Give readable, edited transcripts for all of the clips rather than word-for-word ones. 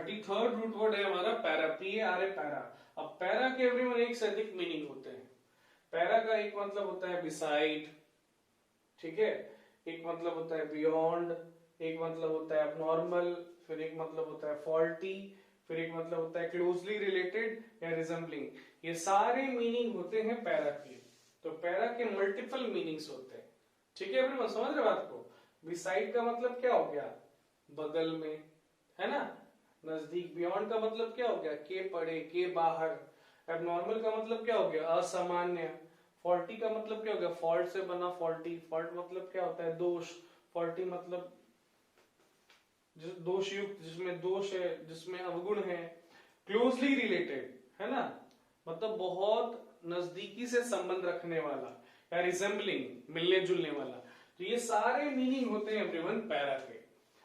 33rd root word है हमारा para, PARA para. अब पैरा के एवरीवन एक से अधिक मीनिंग होते हैं। पैरा का एक मतलब होता है बिसाइड, ठीक है, एक मतलब होता है बियॉन्ड, एक मतलब होता है abnormal, फिर एक मतलब होता है फॉल्टी, फिर एक मतलब होता है क्लोजली रिलेटेड या रिजेंबलिंग। ये सारे मीनिंग होते हैं पैरा के। तो पैरा के मल्टीपल मीनिंग्स होते हैं, ठीक है एवरीवन, समझ रहे बात को। बिसाइड का मतलब क्या हो गया, बगल में, है ना, नजदीक। बियॉन्ड का मतलब क्या हो गया, के पड़े, के बाहर। एबनॉर्मल का मतलब क्या हो गया, असामान्य। फॉल्टी का मतलब क्या हो गया, फॉल्ट से बना फॉल्टी। फॉल्ट मतलब क्या होता है, दोष। फॉल्टी मतलब दोष युक्त, जिसमें दोष है, जिसमें अवगुण है। क्लोजली रिलेटेड, है ना, मतलब बहुत नजदीकी से संबंध रखने वाला, या रिजेंबलिंग, मिलने जुलने वाला। तो ये सारे मीनिंग होते हैं एवरीवन पैरा के।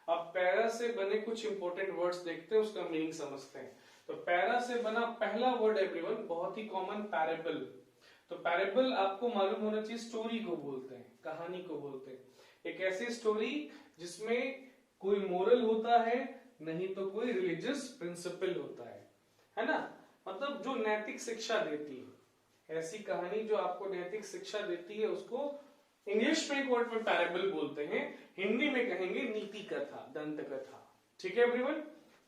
अब पैरा से बने कुछ इंपॉर्टेंट वर्ड्स देखते हैं, उसका मीनिंग समझते हैं। तो पैरा से बना पहला वर्ड एवरीवन बहुत ही कॉमन, पैरेबल। तो पैरेबल आपको मालूम होना चाहिए, स्टोरी को बोलते हैं, कहानी को बोलते हैं। एक ऐसी स्टोरी जिसमें कोई मोरल होता है, नहीं तो कोई रिलीजियस प्रिंसिपल होता है ना, मतलब जो नैतिक शिक्षा देती है। ऐसी कहानी जो आपको नैतिक शिक्षा देती है उसको इंग्लिश में एक वर्ड में पैरेबल बोलते हैं, हिंदी में कहेंगे नीति कथा, दंत कथा, ठीक है एवरीवन।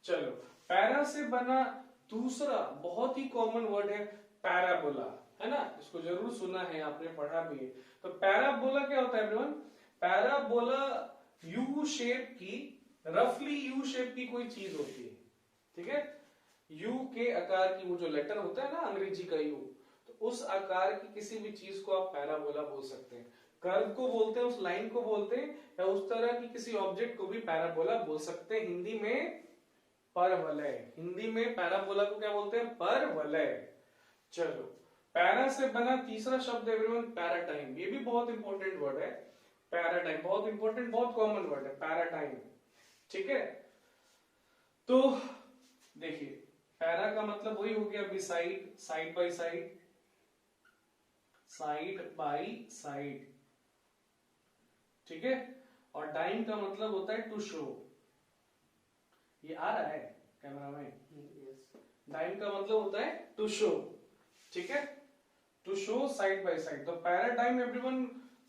चलो, पैरा से बना दूसरा बहुत ही कॉमन वर्ड है पैराबोला, है ना, इसको जरूर सुना है आपने, पढ़ा भी है। तो पैराबोला क्या होता है एवरीवन, पैराबोला यू शेप की, रफली यू शेप की कोई चीज होती है, ठीक है। यू के आकार की, वो जो लेटर होता है ना अंग्रेजी का यू, तो उस आकार की किसी भी चीज को आप पैराबोला बोल सकते हैं। कर्व को बोलते हैं, उस लाइन को बोलते हैं, या उस तरह की किसी ऑब्जेक्ट को भी पैराबोला बोल सकते हैं। हिंदी में परवलय, हिंदी में पैराबोला को क्या बोलते हैं, परवलय। चलो, पैरा से बना तीसरा शब्द एवरीवन पैराटाइम। ये भी बहुत इंपॉर्टेंट वर्ड है, पैराटाइम, बहुत इंपॉर्टेंट, बहुत कॉमन वर्ड है पैराटाइम, ठीक है। तो देखिए, पैरा का मतलब वही हो गया beside, side by side, side by side, ठीक है। और टाइम का मतलब होता है टू शो। ये आ रहा है कैमरा में, टाइम का मतलब होता है टू शो, ठीक है, to show side by side. तो पैराटाइम एवरीवन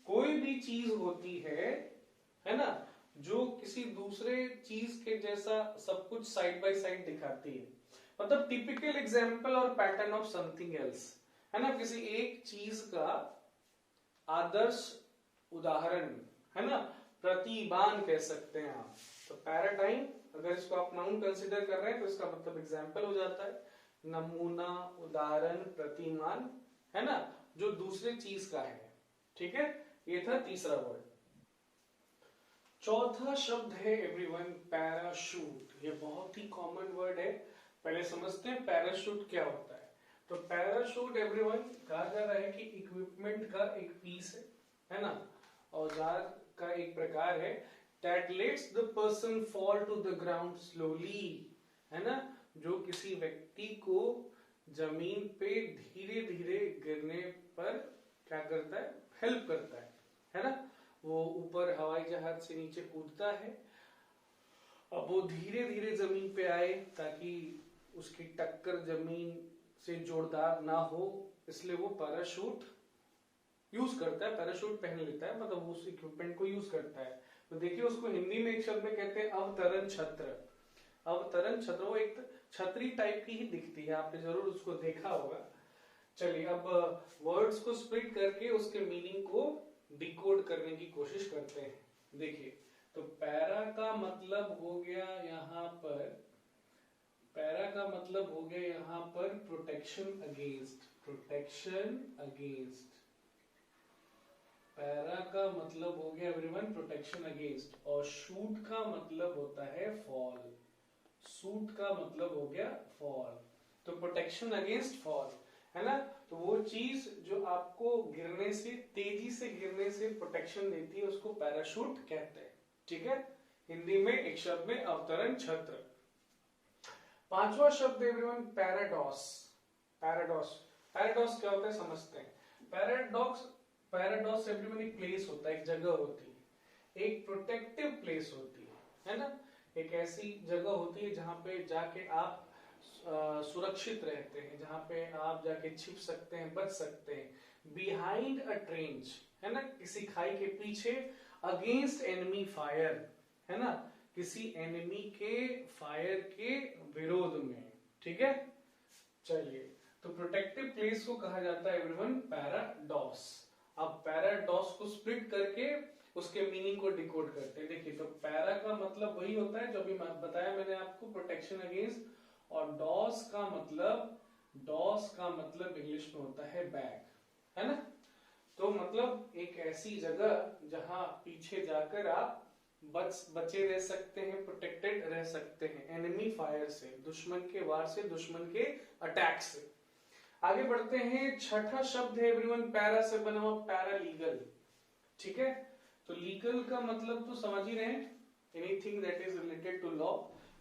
कोई भी चीज होती है ना, जो किसी दूसरे चीज के जैसा सब कुछ साइड बाय साइड दिखाती है, मतलब टिपिकल एग्जांपल और पैटर्न ऑफ समथिंग एल्स, है ना, किसी एक चीज का आदर्श उदाहरण, है ना, प्रतिमान कह सकते हैं आप। तो पैराटाइम अगर इसको आप नाउन कंसीडर कर रहे हैं तो इसका मतलब एग्जाम्पल हो जाता है, नमूना, उदाहरण, प्रतिमान, है ना, जो दूसरे चीज का है, ठीक है। ये था तीसरा वर्ड। चौथा शब्द है एवरीवन पैराशूट। ये बहुत ही कॉमन वर्ड है, पहले समझते हैं पैराशूट क्या होता है। तो पैराशूट एवरीवन कहा जा रहा है कि इक्विपमेंट का एक पीस है ना, औजार का एक प्रकार है, that lets the person fall to the ground slowly, है ना, जो किसी व्यक्ति को जमीन पे धीरे धीरे गिरने पर क्या करता है, हेल्प करता है ना। वो ऊपर हवाई जहाज से नीचे कूदता है, अब वो धीरे धीरे जमीन पे आए ताकि उसकी टक्कर जमीन से जोरदार ना हो, इसलिए वो पैराशूट यूज करता है, पैराशूट पहन लेता है, मतलब उस इक्विपमेंट को यूज करता है। तो देखिए, उसको हिंदी में एक शब्द में कहते हैं अवतरण छत्र। अवतरण छत्र, वो एक छतरी टाइप की ही दिखती है, आपने जरूर उसको देखा होगा। चलिए, अब वर्ड्स को स्प्लिट करके उसके मीनिंग को डिकोड करने की कोशिश करते हैं। देखिए, तो पैरा का मतलब हो गया यहाँ पर, पैरा का मतलब हो गया यहाँ पर protection against, protection against. Para का मतलब हो गया एवरीवन प्रोटेक्शन अगेंस्ट, और शूट का मतलब होता है फॉल, शूट का मतलब हो गया फॉल। तो प्रोटेक्शन अगेंस्ट फॉल, है ना, तो वो चीज जो आपको गिरने से, तेजी से गिरने से प्रोटेक्शन देती है, उसको पैराशूट कहते हैं, ठीक है। हिंदी में एक शब्द में अवतरण छत्र। पांचवा शब्द एवरीवन पैराडॉक्स। पैराडॉक्स, पैराडॉक्स क्या होता है समझते हैं। पैराडॉक्स, पैराडॉक्स एवरीवन एक प्लेस होता है, एक जगह होती है, एक प्रोटेक्टिव प्लेस होती है ना। एक ऐसी जगह होती है जहाँ पे जाके आप सुरक्षित रहते हैं, जहाँ पे आप जाके छिप सकते हैं, बच सकते हैं। बिहाइंड अ ट्रेंच, है ना, किसी खाई के पीछे, अगेंस्ट एनिमी फायर, है ना, किसी एनिमी के फायर के विरोध में, ठीक है। चलिए, तो प्रोटेक्टिव प्लेस को कहा जाता है एवरीवन पैराडॉस। अब पैराडॉस को स्प्लिट करके उसके मीनिंग को डिकोड करते हैं। देखिए, तो पैरा का मतलब वही होता है जो अभी बताया मैंने आपको, प्रोटेक्शन अगेंस्ट, और डॉस का मतलब इंग्लिश में होता है बैग, है ना। तो मतलब एक ऐसी जगह जहां पीछे जाकर आप बचे रह सकते हैं, प्रोटेक्टेड रह सकते हैं एनिमी फायर से, दुश्मन के वार से, दुश्मन के अटैक से। आगे बढ़ते हैं, छठा शब्द है एवरीवन पैरा से बना हुआ, पैरालीगल, ठीक है। तो लीगल का मतलब तो समझ ही रहे हैं, anything that is related to law.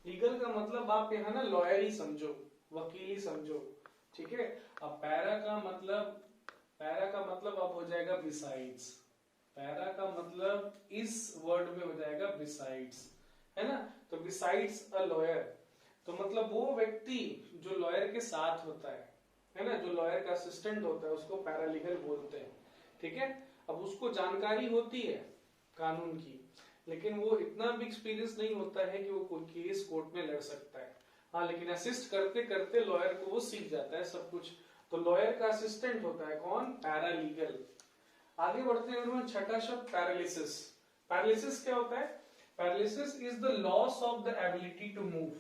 Legal का मतलब आप यहाँ ना लॉयर ही समझो, वकील ही समझो, ठीक है। अब पैरा का मतलब अब हो जाएगा बिसाइड्स। पैरा का मतलब इस वर्ड में हो जाएगा बिसाइड्स, है ना। तो बिसाइड्स अ लॉयर, तो मतलब वो व्यक्ति जो लॉयर के साथ होता है ना, जो लॉयर का असिस्टेंट होता है, उसको पैरालीगल बोलते हैं, ठीक है। अब उसको जानकारी होती है कानून की, लेकिन वो इतना भी एक्सपीरियंस नहीं होता है कि वो कोई केस कोर्ट में लड़ सकता है। हाँ, लेकिन असिस्ट करते करते लॉयर को वो सीख जाता है सब कुछ। तो लॉयर का असिस्टेंट होता है कौन, पैरालीगल। आगे बढ़ते हैं, छठा शब्द पैरालिसिस। पैरालिसिस क्या होता है, paralysis is the loss of the ability to move,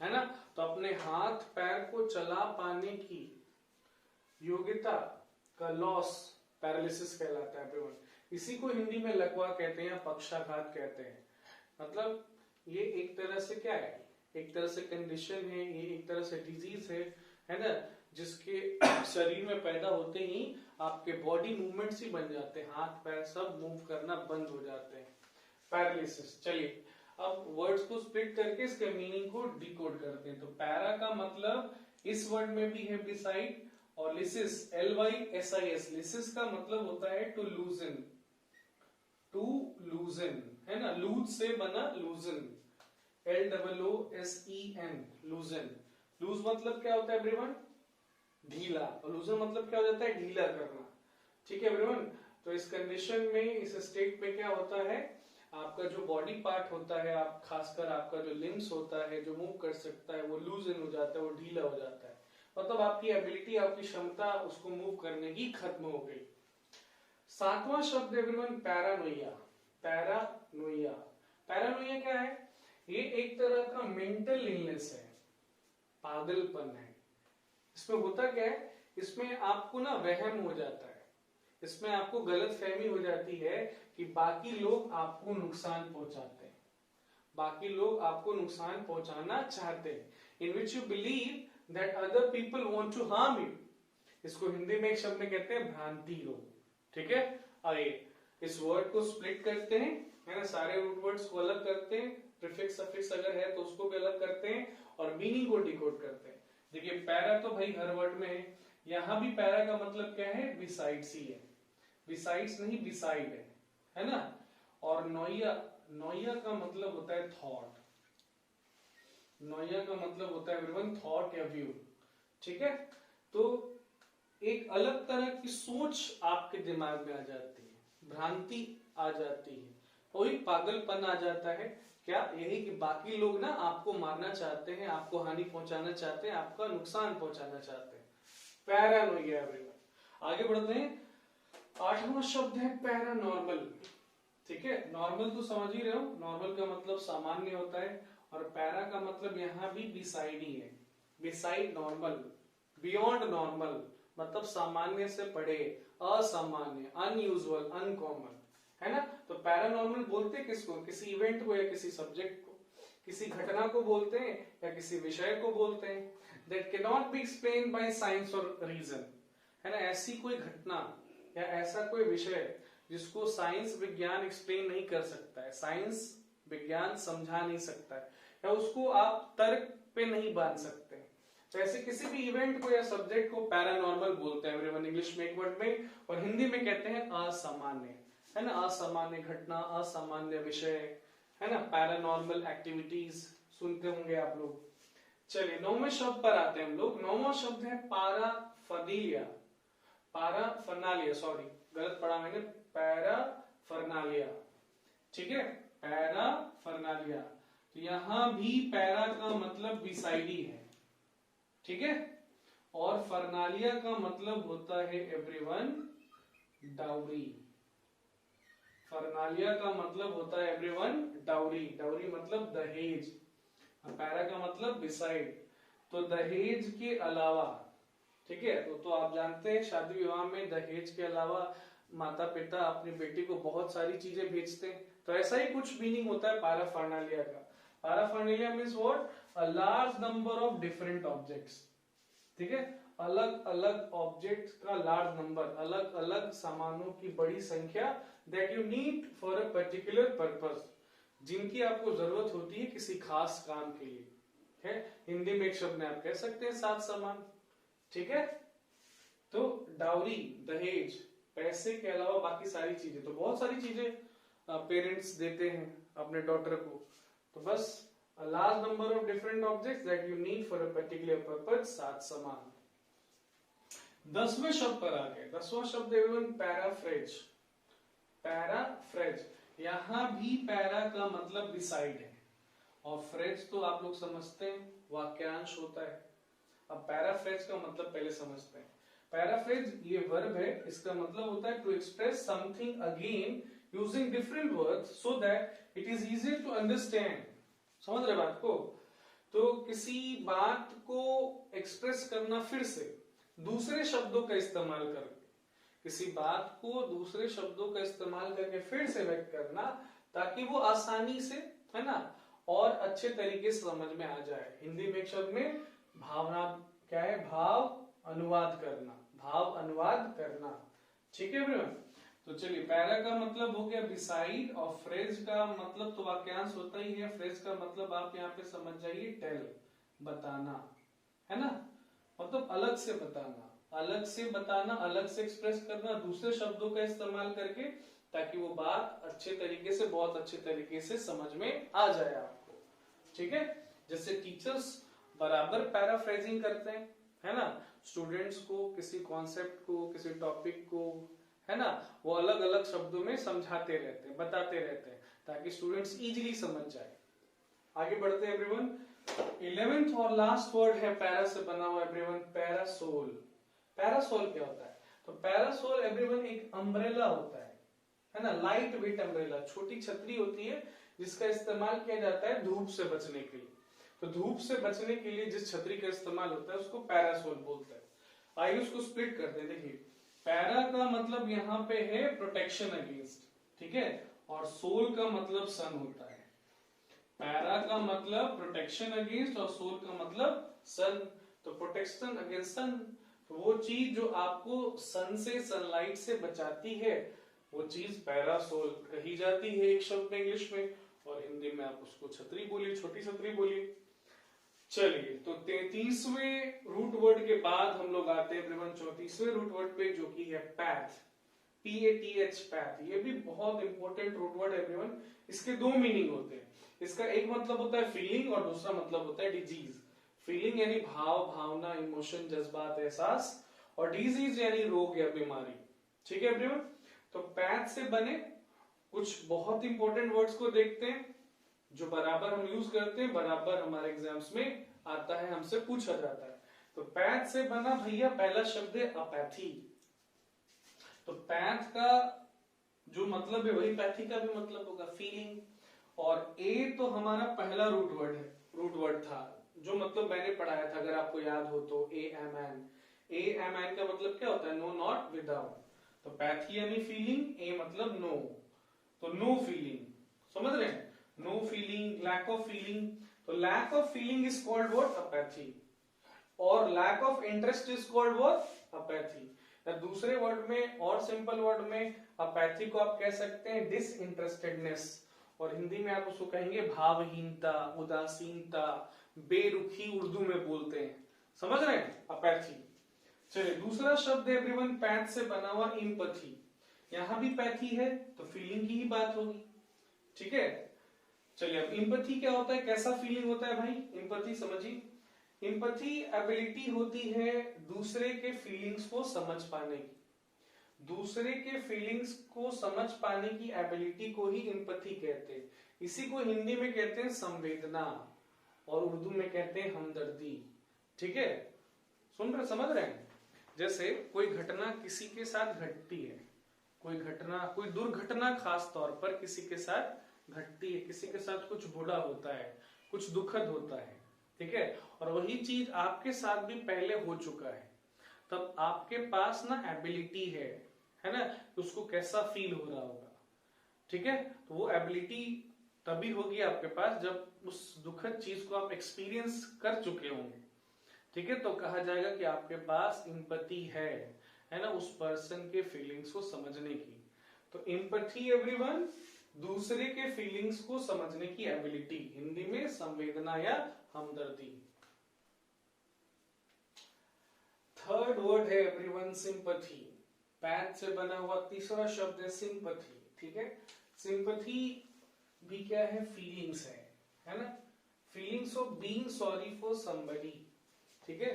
है ना। तो अपने हाथ पैर को चला पाने की योग्यता का लॉस पैरालिसिस कहलाता है एवरीवन। इसी को हिंदी में लकवा कहते हैं या पक्षाघात कहते हैं। मतलब ये एक तरह से क्या है, एक तरह से कंडीशन है, ये एक तरह से डिजीज है ना, जिसके शरीर में पैदा होते ही आपके बॉडी मूवमेंट्स ही बन जाते हैं, हाथ पैर सब मूव करना बंद हो जाते हैं, पैरालिसिस। चलिए, अब वर्ड्स को स्प्लिट करके इसके मीनिंग को डिकोड करते हैं। तो पैरा का मतलब इस वर्ड में भी है बिसाइड, और लिसिस, LYSIS, लिसिस का मतलब होता है टू लूजन, है ना, लूज से बना लूजन, LOOSEN, लूजन। लूज मतलब क्या होता है एवरीवन, ढीला, और लूजन मतलब क्या हो जाता है, ढीला करना, ठीक है एवरीवन। तो इस कंडीशन में, इस स्टेट में क्या होता है, आपका जो बॉडी पार्ट होता है, आप खासकर आपका जो लिम्स होता है जो मूव कर सकता है, वो लूजन हो जाता है, वो ढीला हो जाता है। मतलब आपकी एबिलिटी, आपकी क्षमता उसको मूव करने की खत्म हो गई। सातवां शब्द एवरीवन पैरानोइया। पैरानोइया, पैरानोइया क्या है, ये एक तरह का मेंटल इलनेस है, पागलपन है। इसमें होता क्या है, इसमें आपको ना वहम हो जाता है, इसमें आपको गलतफहमी हो जाती है कि बाकी लोग आपको नुकसान पहुंचाते हैं, बाकी लोग आपको नुकसान पहुंचाना चाहते हैं, in which you believe that other people want to harm you. इसको हिंदी में एक शब्द में कहते हैं भ्रांति रोग, ठीक है। आइए इस वर्ड को स्प्लिट करते हैं, है ना, सारे रूट वर्ड्स को अलग करते हैं, प्रीफिक्स सफिक्स अगर है तो उसको भी अलग करते हैं, और मीनिंग को डिकोड करते हैं। देखिए, पैरा तो भाई हर वर्ड में है, यहां भी पैरा का मतलब क्या है, बिसाइड्स ही है, बिसाइड्स नहीं बिसाइड है ना। और नोइया, नोइया का मतलब होता है थॉट, नोइया का मतलब होता है एवरीवन थॉट या व्यू, ठीक है। तो एक अलग तरह की सोच आपके दिमाग में आ जाती है, भ्रांति आ जाती है, वही पागलपन आ जाता है। क्या, यही कि बाकी लोग ना आपको मारना चाहते हैं, आपको हानि पहुंचाना चाहते हैं, आपका नुकसान पहुंचाना चाहते हैं, पैरानोइया एवरीवन। आगे बढ़ते हैं, आठवां शब्द है पैरानॉर्मल, ठीक है। नॉर्मल तो समझ ही रहे हो, नॉर्मल का मतलब सामान्य होता है, और पैरा का मतलब यहाँ भी बिसाइड ही है, बिसाइड नॉर्मल, बियॉन्ड नॉर्मल, मतलब सामान्य से पढ़े, असामान्य, अनयूजुअल, अनकॉमन, है ना। तो पैरानॉर्मल बोलते किसको, किसी इवेंट को या किसी सब्जेक्ट को, किसी घटना को बोलते हैं या किसी विषय को बोलते हैं, that can not be explain by science और रीजन, है ना। ऐसी कोई घटना या ऐसा कोई विषय जिसको साइंस विज्ञान एक्सप्लेन नहीं कर सकता है, साइंस विज्ञान समझा नहीं सकता है, या उसको आप तर्क पे नहीं बांध सकते। तो ऐसे किसी भी इवेंट को या सब्जेक्ट को पैरानॉर्मल बोलते हैं एवरीवन, इंग्लिश में एक वर्ड में, और हिंदी में कहते हैं असामान्य, है ना, असामान्य घटना, असामान्य विषय, है ना, पैरानॉर्मल एक्टिविटीज सुनते होंगे आप लोग। चलिए 9वें शब्द पर आते हैं हम लोग। 9वां शब्द है पैराफर्नालिया। पैराफर्नालिया, सॉरी गलत पढ़ा मैंने, पैराफर्नालिया, ठीक है, पैराफर्नालिया। तो यहां भी पैरा का मतलब बिसाइड ही है, ठीक है, और फर्नालिया का मतलब होता है एवरीवन डाउरी। फर्नालिया का मतलब होता है एवरीवन डाउरी। डाउरी मतलब दहेज, पैरा का मतलब बिसाइड, तो दहेज के अलावा, ठीक है। तो आप जानते हैं शादी विवाह में दहेज के अलावा माता पिता अपनी बेटी को बहुत सारी चीजें भेजते हैं, तो ऐसा ही कुछ मीनिंग होता है पैराफर्नालिया का। Paraphernalia means what, a large number of different objects, ठीक है, अलग अलग ऑब्जेक्ट्स का लार्ज नंबर, अलग अलग सामानों की बड़ी संख्या, that you need for a particular purpose, जिनकी आपको जरूरत होती है किसी खास काम के लिए, है। हिंदी में एक शब्द में आप कह सकते हैं सात सामान, ठीक है। तो डाउरी दहेज, पैसे के अलावा बाकी सारी चीजें, तो बहुत सारी चीजें पेरेंट्स देते हैं अपने डॉटर को, तो बस a large number of different objects that you need for a particular purpose, सात समान। 10वें शब्द पर आ गए। 10वां शब्द एवं पैराफ्रेज। पैराफ्रेज, यहां भी पैरा का मतलब बिसाइड है, और फ्रेज तो आप लोग समझते हैं वाक्यांश होता है। अब पैराफ्रेज का मतलब पहले समझते हैं। पैराफ्रेज ये वर्ब है, इसका मतलब होता है to express something again using different words so that it is easier to understand. समझ रहे बात को? तो किसी बात को एक्सप्रेस करना फिर से दूसरे शब्दों का इस्तेमाल करके, किसी बात को दूसरे शब्दों का इस्तेमाल करके फिर से व्यक्त करना, ताकि वो आसानी से, है ना, और अच्छे तरीके से समझ में आ जाए। हिंदी में एक शब्द में भावना क्या है, भाव अनुवाद करना, भाव अनुवाद करना, ठीक है एवरीवन। तो चलिए, पैरा का मतलब हो गया बिसाइड, और फ्रेज का मतलब तो वाक्यांश होता ही है। फ्रेज का मतलब आप यहाँ पे समझ जाइए, टेल, बताना, है ना, मतलब अलग से बताना, अलग से बताना, अलग से एक्सप्रेस करना दूसरे शब्दों का इस्तेमाल करके, ताकि वो बात अच्छे तरीके से, बहुत अच्छे तरीके से समझ में आ जाए आपको, ठीक है। जैसे टीचर्स बराबर पैराफ्रेजिंग करते हैं, है ना, स्टूडेंट्स को किसी कॉन्सेप्ट को, किसी टॉपिक को, है ना, वो अलग अलग शब्दों में समझाते रहते हैं, बताते रहते हैं, ताकि स्टूडेंट्स इजीली समझ जाए। आगे बढ़ते हैं एवरीवन। 11th और लास्ट वर्ड है पैरा से बना हुआ एवरीवन, पैरासोल। पैरासोल क्या होता है? तो पैरासोल एवरीवन एक अम्ब्रेला होता है ना, लाइट वेट अम्ब्रेला, छोटी छतरी होती है जिसका इस्तेमाल किया जाता है धूप से बचने के लिए। तो धूप से बचने के लिए जिस छतरी का इस्तेमाल होता है उसको पैरासोल बोलते हैं। आइए उसको स्प्लिट करते हैं। देखिए, पैरा का मतलब यहाँ पे है प्रोटेक्शन अगेंस्ट, ठीक है, और सोल का मतलब सन होता है। पैरा का मतलब प्रोटेक्शन अगेंस्ट और सोल का मतलब सन। तो प्रोटेक्शन अगेंस्ट सन, तो वो चीज जो आपको सन से, सनलाइट से बचाती है, वो चीज पैरासोल कही जाती है एक शब्द में इंग्लिश में, और हिंदी में आप उसको छतरी बोलिए, छोटी छतरी बोलिए। चलिए, तो 33वें रूट वर्ड के बाद हम लोग आते हैं 34वें रूट वर्ड पे, जो कि है पैथ, PATH, पैथ। ये भी बहुत इंपॉर्टेंट रूट वर्ड है एवरीवन। इसके दो मीनिंग होते हैं। इसका एक मतलब होता है फीलिंग, और दूसरा मतलब होता है डिजीज। फीलिंग यानी भाव, भावना, इमोशन, जज्बात, एहसास, और डिजीज यानी रोग या बीमारी, ठीक है एवरीवन। तो पैथ से बने कुछ बहुत इंपॉर्टेंट वर्ड्स को देखते हैं, जो बराबर हम यूज करते हैं, बराबर हमारे एग्जाम्स में आता है, हमसे पूछा जाता है। तो पैथ से बना भैया पहला शब्द है अपैथी। तो पैथ का जो मतलब है वही पैथी का भी मतलब होगा, फीलिंग। और ए तो हमारा पहला रूट वर्ड था, जो मतलब मैंने पढ़ाया था, अगर आपको याद हो तो, AMN। AMN का मतलब क्या होता है? No, not, without. तो पैथी यानी फीलिंग, ए मतलब नो, तो नो फीलिंग, समझ रहे हैं, no feeling, lack of feeling. तो lack of feeling is called what? Apathy, और lack of interest is called what? Apathy. दूसरे वर्ड में और सिंपल वर्ड में अपैथी को आप कह सकते हैं डिसइंटरेस्टेडनेस, और हिंदी में आप उसको कहेंगे भावहीनता, उदासीनता, बेरुखी उर्दू में बोलते हैं, समझ रहे हैं, अपैथी। चलिए, दूसरा शब्द है एवरीवन पैथ से बना हुआ एम्पैथी। यहां भी पैथी है, तो फीलिंग की ही बात होगी, ठीक है। चलिए अब इम्पैथी क्या होता है, कैसा फीलिंग होता है भाई इम्पैथी समझिए। इम्पैथी एबिलिटी होती है दूसरे के फीलिंग्स को समझ पाने की, दूसरे के फीलिंग्स को समझ पाने की एबिलिटी को ही इम्पैथी कहते हैं। इसी को हिंदी में कहते हैं संवेदना और उर्दू में कहते हैं हमदर्दी। ठीक है, सुन रहे समझ रहे हैं। जैसे कोई घटना किसी के साथ घटती है, कोई घटना कोई दुर्घटना खास तौर पर किसी के साथ घटती है, किसी के साथ कुछ बुरा होता है, कुछ दुखद होता है, ठीक है, और वही चीज आपके साथ भी पहले हो चुका है, तब आपके पास ना एबिलिटी है ना, उसको कैसा फील हो रहा होगा। ठीक है, तो वो एबिलिटी तभी होगी आपके पास जब उस दुखद चीज को आप एक्सपीरियंस कर चुके होंगे। ठीक है, तो कहा जाएगा कि आपके पास एम्पैथी है ना, उस पर्सन के फीलिंग्स को समझने की। तो एम्पैथी एवरीवन, दूसरे के फीलिंग्स को समझने की एबिलिटी, हिंदी में संवेदना या हमदर्दी। थर्ड वर्ड है एवरीवन सिंपैथी, पैथ से बना हुआ तीसरा शब्द है सिंपैथी। ठीक है, सिंपैथी भी क्या है, फीलिंग्स है ना, feelings of being sorry for somebody. ठीक है,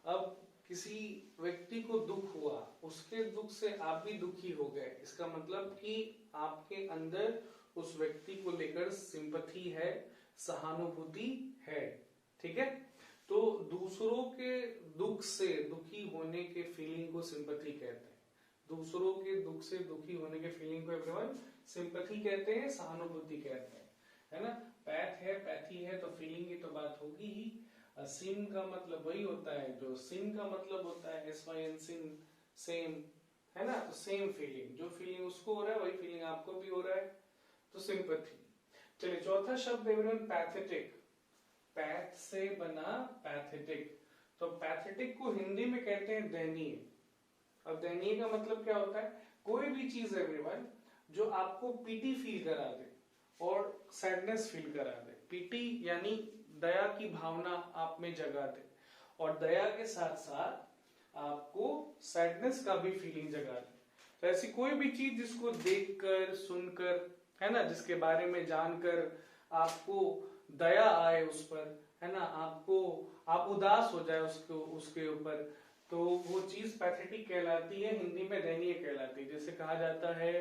अब किसी व्यक्ति को दुख हुआ, उसके दुख से आप भी दुखी हो गए, इसका मतलब कि आपके अंदर उस व्यक्ति को लेकर सिंपैथी है, सहानुभूति है। ठीक है, तो दूसरों के दुख से दुखी होने के फीलिंग को सिंपैथी कहते हैं, दूसरों के दुख से दुखी होने के फीलिंग को एवरीवन सिंपैथी कहते हैं, सहानुभूति कहते हैं, है ना। पैथ है, पैथी है, तो फीलिंग की तो बात होगी ही। सिन का मतलब वही होता है, जो सिन का मतलब होता है SYN सिन, सेम, है ना, तो सेम फीलिंग, जो फीलिंग उसको हो रहा है वही फीलिंग आपको भी हो रहा है, तो सिंपैथी। चलिए चौथा शब्द एवरीवन पैथेटिक, पैथ से बना पैथेटिक, तो पैथेटिक को हिंदी में कहते हैं दयनीय। अब दयनीय का मतलब क्या होता है, कोई भी चीज एवरीवन जो आपको पीटी फील करा दे और सैडनेस फील करा दे। पीटी यानी दया की भावना आप में जगा दे, और दया के साथ साथ आपको सैडनेस का भी फीलिंग जगा दे। तो ऐसी कोई भी चीज जिसको देखकर, सुनकर, है ना, जिसके बारे में जानकर आपको दया आए उस पर, है ना, आप उदास हो जाए उसके ऊपर, तो वो चीज पैथेटिक कहलाती है, हिंदी में दयनीय कहलाती है। जैसे कहा जाता है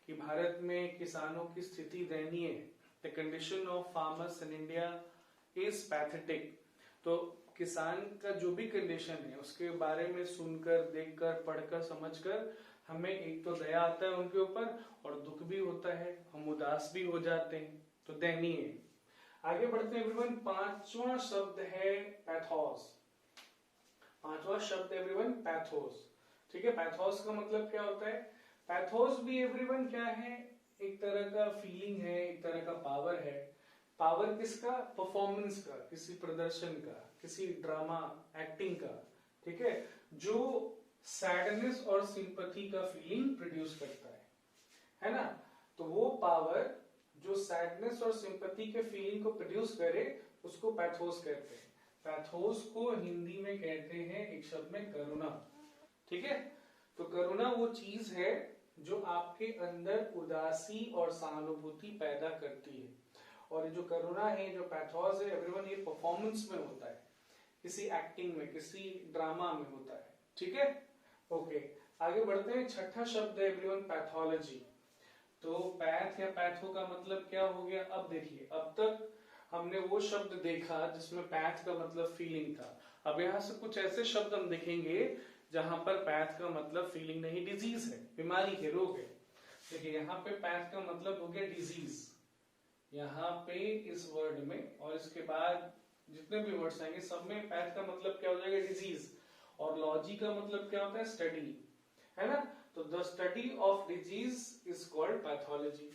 कि भारत में किसानों की स्थिति दयनीय है, the condition of farmers in India is pathetic. तो किसान का जो भी कंडीशन है उसके बारे में सुनकर, देखकर, पढ़कर, समझकर हमें एक तो दया आता है उनके ऊपर, और दुख भी होता है, हम उदास भी हो जाते हैं, तो दयनीय। आगे बढ़ते हैं एवरीवन, पांचवा शब्द है पैथोस, पांचवा शब्द एवरीवन पैथोस। ठीक है, पैथोस का मतलब क्या होता है, पैथोस भी एवरीवन क्या है, एक तरह का फीलिंग है, एक तरह का पावर है। पावर किसका, परफॉर्मेंस का, किसी प्रदर्शन का, किसी ड्रामा एक्टिंग का। ठीक है, जो सैडनेस और सिंपैथी का फीलिंग प्रोड्यूस करता है ना, तो वो पावर जो सैडनेस और सिंपैथी के फीलिंग को प्रोड्यूस करे उसको पैथोस कहते हैं। पैथोस को हिंदी में कहते हैं एक शब्द में करुणा। ठीक है, तो करुणा वो चीज है जो आपके अंदर उदासी और सहानुभूति पैदा करती है। और ये जो करुणा है, जो पैथोस है एवरीवन, ये परफॉर्मेंस में होता है, किसी एक्टिंग में, किसी ड्रामा में होता है। ठीक है, ओके, आगे बढ़ते हैं। छठा शब्द है एवरीवन पैथोलॉजी। तो पैथ या पैथो का मतलब क्या हो गया, अब देखिए, अब तक हमने वो शब्द देखा जिसमें पैथ का मतलब फीलिंग था। अब यहाँ से कुछ ऐसे शब्द हम देखेंगे जहां पर पैथ का मतलब फीलिंग नहीं, डिजीज है, बीमारी है, रोग है। देखिए यहाँ पे पैथ का मतलब हो गया डिजीज, यहाँ पे इस वर्ड में, और इसके बाद जितने भी वर्ड्स आएंगे सब में पैथ का मतलब क्या हो जाएगा, डिजीज। और लॉजी का मतलब क्या होता है, स्टडी, है ना। तो the study of disease is called pathology,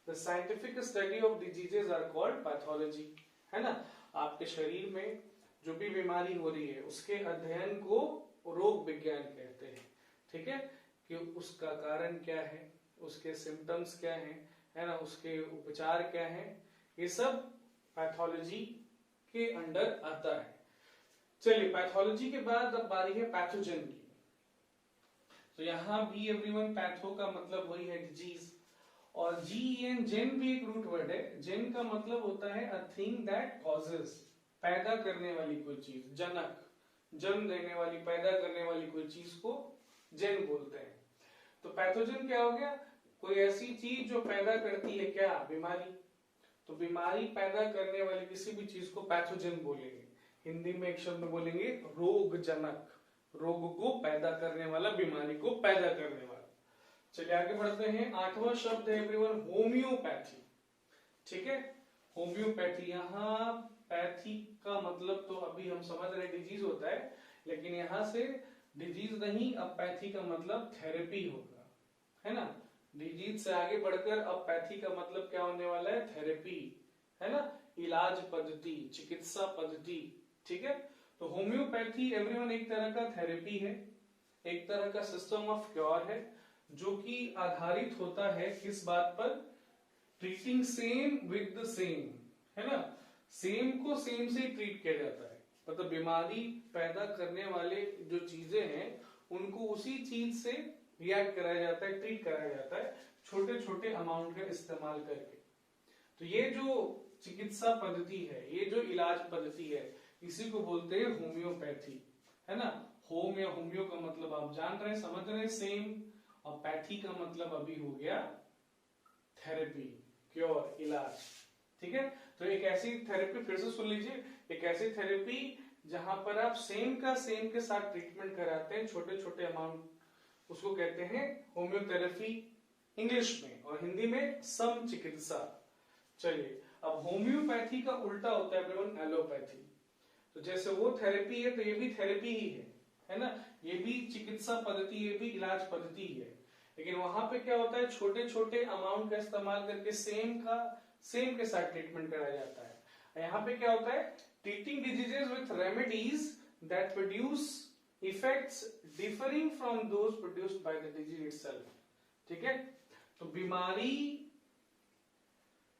the scientific study of diseases are called pathology, है ना। आपके शरीर में जो भी बीमारी हो रही है उसके अध्ययन को रोग विज्ञान कहते हैं। ठीक है, कि उसका कारण क्या है, उसके सिम्टम्स क्या है ना, उसके उपचार क्या है, ये सब पैथोलॉजी के अंडर आता है। चलिए, पैथोलॉजी के बाद अब बारी है पैथोजन की। तो यहां भी एवरीवन पैथो का मतलब वही है डिजीज, और GEN जेन भी एक रूट वर्ड है। जेन का मतलब होता है अ थिंग दैट कॉजेस, पैदा करने वाली कोई चीज, जनक, जन्म देने वाली, पैदा करने वाली कोई चीज को जेन बोलते हैं। तो पैथोजन क्या हो गया, कोई ऐसी चीज जो पैदा करती है क्या, बीमारी। तो बीमारी पैदा करने वाली किसी भी चीज को पैथोजन बोलेंगे। हिंदी में एक शब्द बोलेंगे रोगजनक, रोग को पैदा करने वाला, बीमारी को पैदा करने वाला। चलिए आगे बढ़ते हैं। 8वां शब्द है एवरीवन होम्योपैथी। ठीक है, होम्योपैथी। यहाँ पैथी का मतलब तो अभी हम समझ रहे डिजीज होता है, लेकिन यहां से डिजीज नहीं, अब पैथी का मतलब थेरेपी होगा, है ना। डिजीज से आगे बढ़कर अब पैथी का मतलब क्या होने वाला है, थेरेपी, है ना, इलाज पद्धति, चिकित्सा पद्धति। ठीक है, तो होम्योपैथी एवरीवन एक तरह का थेरेपी है, एक तरह का सिस्टम ऑफ क्योर है, जो कि आधारित होता है किस बात पर, treating same with the same, है ना, सेम को सेम से ट्रीट किया जाता है। मतलब बीमारी पैदा करने वाले जो चीजें हैं उनको उसी चीज से रिएक्ट कराया जाता है, ट्रीट कराया जाता है, छोटे छोटे अमाउंट का इस्तेमाल करके। तो ये जो चिकित्सा पद्धति है, ये जो इलाज पद्धति है, इसी को बोलते हैं होम्योपैथी, है ना। होम या होम्यो का मतलब आप जान रहे हैं, समझ रहे हैं, सेम। और पैथी का मतलब अभी हो गया थेरेपी, क्योर, इलाज। ठीक है, तो एक ऐसी थेरेपी, फिर से सुन लीजिए, एक ऐसी थेरेपी जहां पर आप सेम का सेम के साथ ट्रीटमेंट कराते हैं, छोटे छोटे अमाउंट, उसको कहते हैं होम्योथेरेपी इंग्लिश में, और हिंदी में सम चिकित्सा। चलिए, अब होम्योपैथी का उल्टा होता है एवरीवन एलोपैथी। तो जैसे वो थेरेपी है तो ये भी थेरेपी ही है ना, ये भी चिकित्सा पद्धति, ये भी इलाज पद्धति ही है। लेकिन वहां पे क्या होता है, छोटे छोटे अमाउंट का इस्तेमाल करके सेम के साथ ट्रीटमेंट कराया जाता है। यहाँ पे क्या होता है, treating diseases with remedies that produce effects differing from those produced by the disease itself. ठीक है, तो बीमारी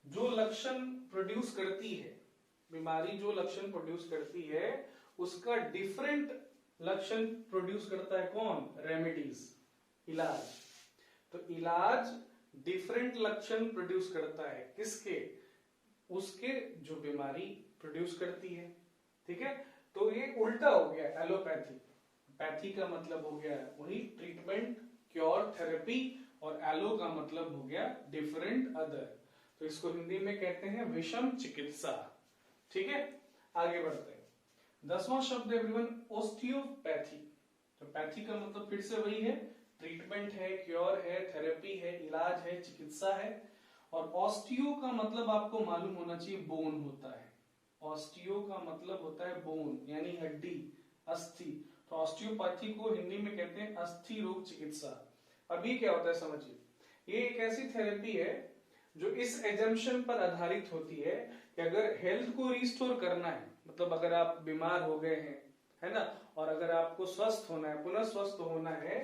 जो लक्षण प्रोड्यूस करती है, बीमारी जो लक्षण प्रोड्यूस करती है, उसका डिफरेंट लक्षण प्रोड्यूस करता है कौन, रेमेडीज, इलाज। तो इलाज डिफरेंट लक्षण प्रोड्यूस करता है, किसके, उसके जो बीमारी प्रोड्यूस करती है। ठीक है, तो ये उल्टा हो गया एलोपैथी। पैथी का मतलब हो गया वही ट्रीटमेंट, क्योर, थेरेपी, और एलो का मतलब हो गया डिफरेंट, अदर। तो इसको हिंदी में कहते हैं विषम चिकित्सा। ठीक है, आगे बढ़ते हैं। 10वां शब्द एवरीवन ओस्टियोपैथी। तो पैथी का मतलब फिर से वही है, ट्रीटमेंट है, क्योर है, थेरेपी है, इलाज है, चिकित्सा है। और ऑस्टियो का मतलब आपको मालूम होना चाहिए, बोन होता है। ऑस्टियो का मतलब होता है बोन, यानी हड्डी, अस्थि। तो ऑस्टियोपैथी को हिंदी में कहते हैं अस्थि रोग चिकित्सा। अभी क्या होता है समझिए, ये एक ऐसी थेरेपी है जो इस एजम्पशन पर आधारित होती है कि अगर हेल्थ को रिस्टोर करना है, मतलब अगर आप बीमार हो गए हैं, है ना, और अगर आपको स्वस्थ होना है, पुनः स्वस्थ होना है,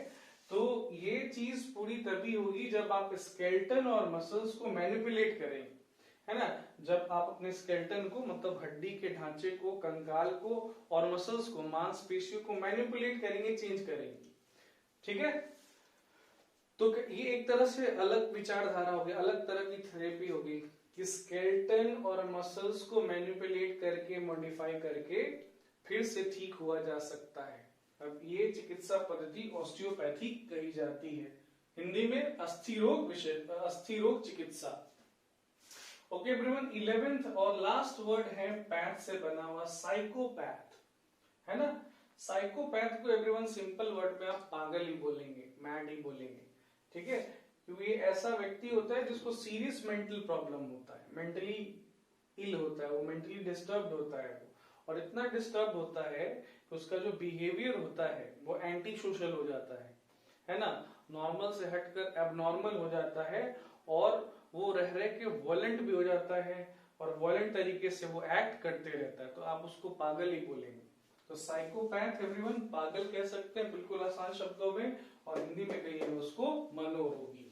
तो ये चीज पूरी तभी होगी जब आप स्केलेटन और मसल्स को मैनिपुलेट करें, है ना। जब आप अपने स्केलेटन को, मतलब हड्डी के ढांचे को, कंकाल को और मसल्स को, मांसपेशियों को मैनिपुलेट करेंगे, चेंज करेंगे। ठीक है, तो ये एक तरह से अलग विचारधारा होगी, अलग तरह की थेरेपी होगी कि स्केलेटन और मसल्स को मैनिपुलेट करके, मॉडिफाई करके फिर से ठीक हुआ जा सकता है। अब ये चिकित्सा पद्धति ऑस्टियोपैथी कही जाती है, हिंदी में अस्थि रोग चिकित्सा। ओके एवरीवन, 11th और लास्ट वर्ड है पैथ से बना हुआ साइकोपैथ, है ना। साइकोपैथ को एवरीवन सिंपल वर्ड में आप पागल ही बोलेंगे, मैड ही बोलेंगे। ठीक है, क्योंकि ये ऐसा व्यक्ति होता है जिसको सीरियस मेंटल प्रॉब्लम होता है, मेंटली इल होता है, वो मेंटली डिस्टर्ब्ड होता है, और इतना डिस्टर्ब होता है कि उसका जो बिहेवियर होता है वो एंटी सोशल हो जाता है ना, नॉर्मल से हटकर एबनॉर्मल हो जाता है, और वो रह रह के वॉलेंट भी हो जाता है, और वॉलेंट तरीके से वो एक्ट करते रहता है, तो आप उसको पागल ही बोलेंगे। तो साइकोपैथ एवरीवन पागल कह सकते हैं बिल्कुल आसान शब्दों में, और हिंदी में कहिए उसको मनोरोगी।